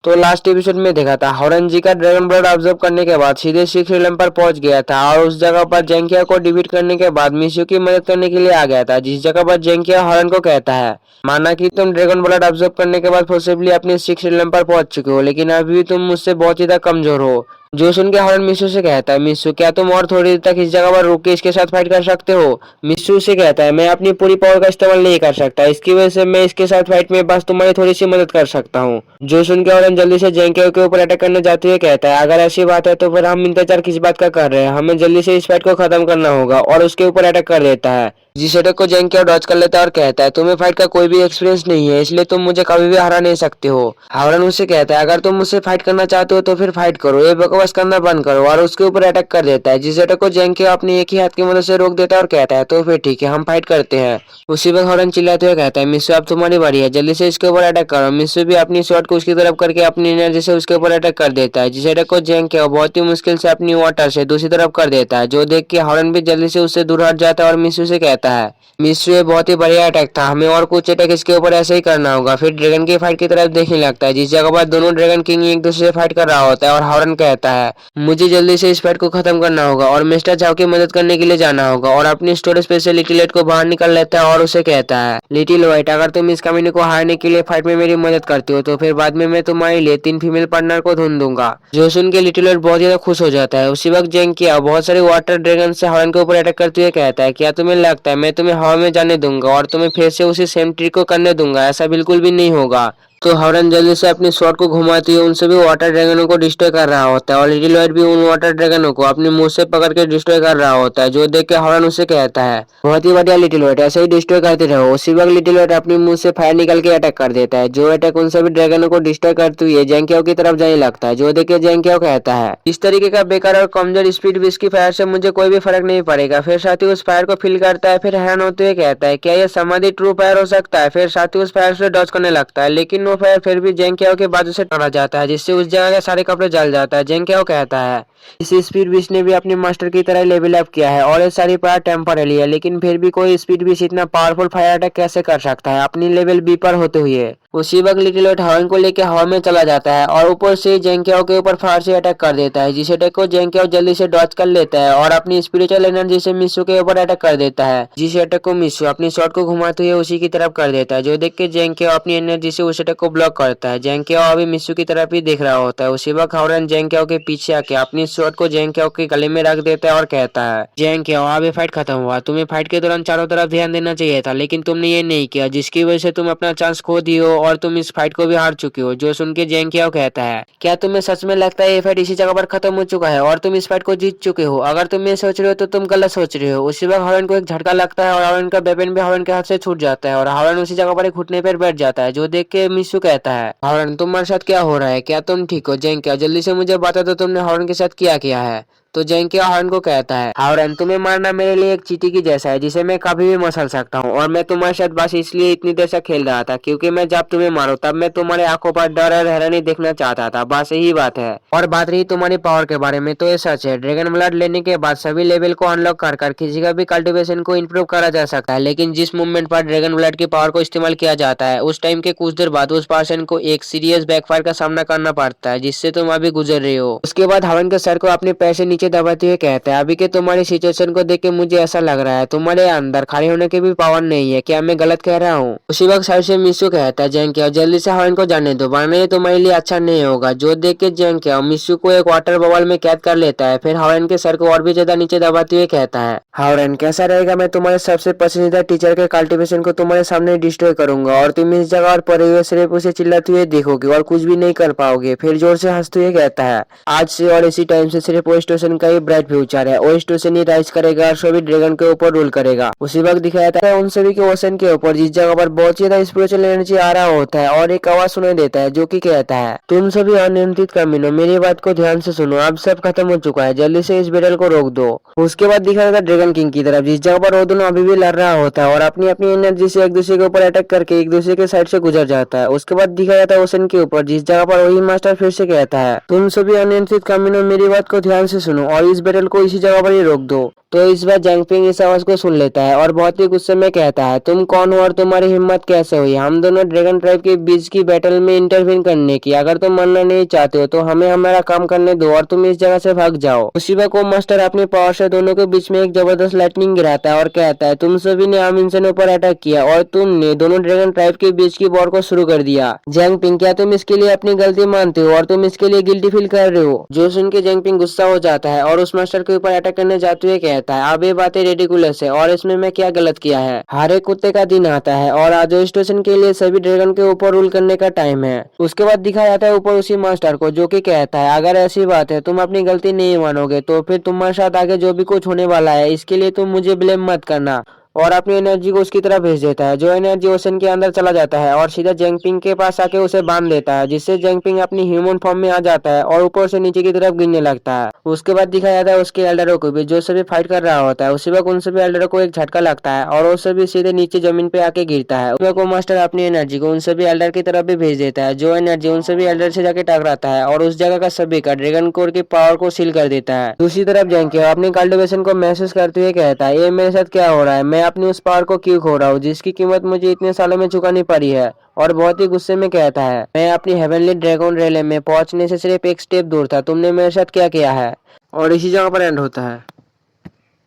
तो last episode में देखा था हॉरन जी का ड्रैगन ब्लड ऑब्जर्व करने के बाद सीधे सिक्स रिलम पर पहुंच गया था और उस जगह पर जेंकिया को डिफीट करने के बाद मिस्यू की मदद करने के लिए आ गया था, जिस जगह पर जेंकिया हॉरन को कहता है माना कि तुम ड्रैगन ब्लड ऑब्जर्व करने के बाद पॉसिबली अपने सिक्स रिलम पर पहुंच चुके हो, लेकिन अभी भी तुम मुझसे बहुत ज्यादा कमजोर हो। जो सुन के हॉरन मिस्सू से कहता है मिस्सू क्या तुम और थोड़ी देर तक इस जगह पर रुक के इसके साथ फाइट कर सकते हो। मिस्सू से कहता है मैं अपनी पूरी पावर का इस्तेमाल नहीं कर सकता, इसकी वजह से मैं इसके साथ फाइट में बस तुम्हारी थोड़ी सी मदद कर सकता हूँ। जो सुन के हॉरन जल्दी से जेंकिया के ऊपर अटैक करने जाते हुए कहता है अगर ऐसी बात है तो फिर हम इंतजार किस बात का कर रहे हैं, हमें जल्दी से इस फाइट को खत्म करना होगा, और उसके ऊपर अटैक कर देता है। जिस अटैक को जेंकिया डॉज कर लेता है और कहता है तुम्हें फाइट का कोई भी एक्सपीरियंस नहीं है, इसलिए तुम मुझे कभी भी हरा नहीं सकते हो। हॉरन उससे कहता है अगर तुम मुझसे फाइट करना चाहते हो तो फिर फाइट करो, ये बकवास करना बंद करो, और उसके ऊपर अटैक कर देता है। जिस अटैक को जेंकिया अपने एक ही हाथ की मदद से रोक देता है और कहता है तो फिर ठीक है हम फाइट करते हैं। उसी वक्त हॉरन चिल्लाते हुए कहता है मिस्सू अब तुम्हारी बारी है, जल्दी से इसके ऊपर अटैक करो। मिस्सू भी अपनी शॉट को उसकी तरफ करके अपनी एनर्जी से उसके ऊपर अटैक कर देता है। जिस अटैक को जेंकिया बहुत ही मुश्किल से अपनी वाटर से दूसरी तरफ कर देता है, जो देख के हॉरन भी जल्दी से उससे दूर हट जाता है और मिस्सू से कहता है मिस्सू ये बहुत ही बढ़िया अटैक था, हमें और कुछ अटैक इसके ऊपर ऐसे ही करना होगा। फिर ड्रैगन की फाइट की तरफ देखने लगता है, जिस जगह पर दोनों ड्रैगन किंग एक दूसरे से फाइट कर रहा होता है और हॉरन कहता है मुझे जल्दी से इस फाइट को खत्म करना होगा और मिस्टर चाओ की मदद करने के लिए जाना होगा, और अपनी स्टोरेज स्पेस से लिटिल वाइट को बाहर निकल लेता है और उसे कहता है लिटिल वाइट अगर तुम इस कमीने को हारने के लिए फाइट में मेरी मदद करती हो तो फिर बाद में मैं तुम्हारे लिए 3 फीमेल पार्टनर को ढूंढ दूंगा। जो सुन के लिटिल वाइट बहुत ज्यादा खुश हो जाता है। उसी वक्त जेंकिया बहुत सारे वाटर ड्रैगन से हॉरन के ऊपर अटैक करते हुए कहता है क्या तुम्हें लगता है मैं तुम्हें हवा में जाने दूंगा और तुम्हें फिर से उसी सेम ट्रिक को करने दूंगा, ऐसा बिल्कुल भी नहीं होगा। तो हॉरन जल्दी से अपनी शॉट को घुमाती हुई उन सभी वाटर ड्रैगनों को डिस्ट्रॉय कर रहा होता है और लिटिल वाइट भी उन वाटर ड्रैगनों को अपनी मुंह से पकड़ के डिस्ट्रॉय कर रहा होता है, जो देख के हॉरन उसे कहता है बहुत ही बढ़िया लिटिल वाइट, ऐसे ही डिस्ट्रॉय करते रहो। उसी वक्त लिटिल वाइट अपनी मुंह से फायर निकल के अटैक कर देता है, जो अटैक उन सभी ड्रैगनों को डिस्ट्रॉय करते हुए जेंकियाओ की तरफ जाने लगता है, जो देख के जेंकियाओ कहता है इस तरीके का बेकार और कमजोर स्पीड विस्क की फायर से मुझे कोई भी फर्क नहीं पड़ेगा। फिर साथी उस फायर को फील करता है, फिर हैरान होते हुए कहता है क्या यह समाधि ट्रू फायर हो सकता है। फिर साथी उस फायर से डॉज करने लगता है, लेकिन वो फायर फिर भी जेंकियाओ के बाजू से टकरा जाता है, जिससे उस जगह के सारे कपड़े जल जाता है। जेंकियाओ कहता है इस स्पीड विश ने भी अपने मास्टर की तरह लेवल अप किया है और ये सारी पावर टेम्पररी है, लेकिन फिर भी कोई स्पीड विश इतना पावरफुल फायर अटैक कैसे कर सकता है अपनी लेवल बी पर होते हुए। उसी वक्त लिटिल वाइट हॉर्न को लेकर हवा में चला जाता है और ऊपर से जेंकियाओ के ऊपर फायर से अटैक कर देता है, जिस अटैक को जेंकियाओ जल्दी से डॉज कर लेता है और अपनी स्पिरिचुअल एनर्जी से मिस्सू के ऊपर अटैक कर देता है, जिस अटैक को मिस्सू अपनी शॉट को घुमाते हुए उसी की तरफ कर देता है, जो देख के जेंकियाओ अपनी एनर्जी से उस अटैक को ब्लॉक करता है। जेंकियाओ अभी मिस्सू की तरफ ही देख रहा होता है। उसी वक्त हॉर्न जेंकियाओ के पीछे आके अपनी शॉट को जेंकियाओ के गले में रख देता है और कहता है जेंकियाओ अभी फाइट खत्म हुआ, तुम्हें फाइट के दौरान चारों तरफ ध्यान देना चाहिए था, लेकिन तुमने ये नहीं किया, जिसकी वजह से तुम अपना चांस खो दिए हो और तुम इस फाइट को भी हार चुके हो। जो सुन के जेंकियाओ कहता है क्या तुम्हें सच में लगता है ये फाइट इसी जगह पर खत्म हो चुका है और तुम इस फाइट को जीत चुके हो? अगर तुम ये सोच रहे हो तो तुम गलत सोच रहे हो। उसी वक्त हॉर्न को एक झटका लगता है और हॉर्न का वेपन भी हॉर्न के हाथ से छूट जाता है और हॉर्न उसी जगह पर एक घुटने पर बैठ जाता है, जो देख के मिस्सू कहता है हॉर्न तुम्हारे साथ क्या हो रहा है, क्या तुम ठीक हो? जेंकियाओ जल्दी से मुझे बता दो तुमने हॉर्न के साथ क्या किया है। तो जेंकियाओ हॉर्न को कहता है हॉर्न तुम्हें मारना मेरे लिए एक चींटी की जैसा है जिसे मैं कभी भी मसल सकता हूँ, और मैं तुम्हारे साथ बस इसलिए इतनी देर से खेल रहा था क्योंकि मैं जब तुम्हें मारूं तब मैं तुम्हारे आंखों पर डर और हैरानी देखना चाहता था, बस यही बात है। और बात रही तुम्हारी पावर के बारे में तो ये सच है, ड्रैगन ब्लड लेने के बाद सभी लेवल को अनलॉक कर कर किसी का भी कल्टिवेशन को इम्प्रूव करा जा सकता है, लेकिन जिस मूवमेंट पर ड्रैगन ब्लड की पावर को इस्तेमाल किया जाता है उस टाइम के कुछ देर बाद उस पर्सन को एक सीरियस बैकफायर का सामना करना पड़ता है, जिससे तुम अभी गुजर रहे हो। उसके बाद हॉर्न के सर को अपने पैर से नीचे दबाते हुए कहता है अभी के तुम्हारी सिचुएशन को देख के मुझे ऐसा लग रहा है तुम्हारे अंदर खड़े होने की भी पावर नहीं है, क्या मैं गलत कह रहा हूँ? उसी वक्त साइड से मिस्सू कहता है जेंकियाओ जल्दी से हॉर्न को जाने दो वरना ये तुम्हारे लिए अच्छा नहीं होगा। जो देख के जेंकियाओ मिस्सू को एक वाटर बबल में कैद कर लेता है, फिर हॉर्न के सर को और भी ज्यादा नीचे दबाते हुए कहता है हॉर्न कैसा रहेगा मैं तुम्हारे सबसे पसंदीदा टीचर के कल्टिवेशन को तुम्हारे सामने डिस्ट्रॉय करूंगा और तुम इस जगह और पड़े हुए सिर्फ उसे चिल्लाते हुए देखोगे और कुछ भी नहीं कर पाओगे। फिर जोर से हंसते हुए कहता है आज से और इसी टाइम से सिर्फ वो स्टेशन का ही ब्राइट फ्यूचर है, वो स्टेशन ही राइज करेगा और सभी ड्रैगन के ऊपर रूल करेगा। उसी वक्त दिखाया जाता है उन सभी के ओशन के ऊपर जिस जगह पर बहुत ज्यादा स्पिरिचुअल एनर्जी आ रहा होता है और एक आवाज सुनाई देता है जो कि कहता है तुम सभी अनियंत्रित कमीनों मेरी बात को ध्यान से सुनो, अब सब खत्म हो चुका है, जल्दी से इस बैटल को रोक दो। उसके बाद दिखाया जाता है ड्रैगन किंग की तरफ जिस जगह पर वो दोनों अभी भी लड़ रहा होता है और अपनी अपनी एनर्जी से एक दूसरे के ऊपर अटैक करके एक दूसरे के साइड से गुजर जाता है। उसके बाद दिखाया जाता है ओशन के ऊपर जिस जगह पर वही मास्टर फिर से कहता है तुम सभी अनियंत्रित कमीनों मेरी बात को ध्यान से सुनो, मानो और इस बैटल को इसी जगह पर ही रोक दो। तो इस बार जैंगपिंग इस आवाज को सुन लेता है और बहुत ही गुस्से में कहता है, तुम कौन हो और तुम्हारी हिम्मत कैसे हुई हम दोनों ड्रैगन ट्राइब के बीच की बैटल में इंटरवीन करने की? अगर तुम मरना नहीं चाहते हो तो हमें हमारा काम करने दो और तुम इस जगह से भाग जाओ। उसी वक्त को मास्टर अपनी पावर से दोनों के बीच में एक जबरदस्त लाइटनिंग गिराता है और कहता है, तुम सभी ने आम इंसानों पर अटैक किया और तुमने दोनों ड्रैगन ट्राइब के बीच की वॉर को शुरू कर दिया। जैंगपिंग, क्या तुम इसके लिए अपनी गलती मानते हो और तुम इसके लिए गिल्टी फील कर रहे हो? जो सुन के जैंगपिंग गुस्सा हो जाता है और उस मास्टर के ऊपर अटैक करने जाते हुए कहता है, अब ये बातें रेडिकुलस है और इसमें मैं क्या गलत किया है? हर एक कुत्ते का दिन आता है और आज स्टेशन के लिए सभी ड्रैगन के ऊपर रूल करने का टाइम है। उसके बाद दिखाया जाता है ऊपर उसी मास्टर को, जो कि कहता है, अगर ऐसी बात है तुम अपनी गलती नहीं मानोगे तो फिर तुम्हारे साथ आगे जो भी कुछ होने वाला है इसके लिए तुम मुझे ब्लेम मत करना। और अपनी एनर्जी को उसकी तरफ भेज देता है, जो एनर्जी ओशन के अंदर चला जाता है और सीधा जैंगपिंग के पास आके उसे बांध देता है, जिससे जैंगपिंग अपनी ह्यूमन फॉर्म में आ जाता है और ऊपर से नीचे की तरफ गिरने लगता है। उसके बाद दिखाया जाता है उसके एल्डरों को भी, जो सभी फाइट कर रहा होता है। उसी वक्त उन सभी एल्डरों को एक झटका लगता है और वो सभी सीधे नीचे जमीन पे आके गिरता है। उस वक्त वो मास्टर अपनी एनर्जी को उन सभी एल्डर की तरफ भी भेज देता है, जो एनर्जी उन सभी एल्डर से जाके टकराता है और उस जगह का सभी का ड्रैगन कोर की पावर को सील कर देता है। दूसरी तरफ जैंकिया अपनी कल्टिवेशन को महसूस करते हुए कहता है, ये मेरे साथ क्या हो रहा है? मैं अपनी उस पावर को क्यों खो रहा हूँ जिसकी कीमत मुझे इतने सालों में चुकानी पड़ी है? और बहुत ही गुस्से में कहता है, मैं अपनी हेवनली ड्रैगन रेले में पहुंचने से सिर्फ एक स्टेप दूर था, तुमने मेरे साथ क्या किया है? और इसी जगह पर एंड होता है।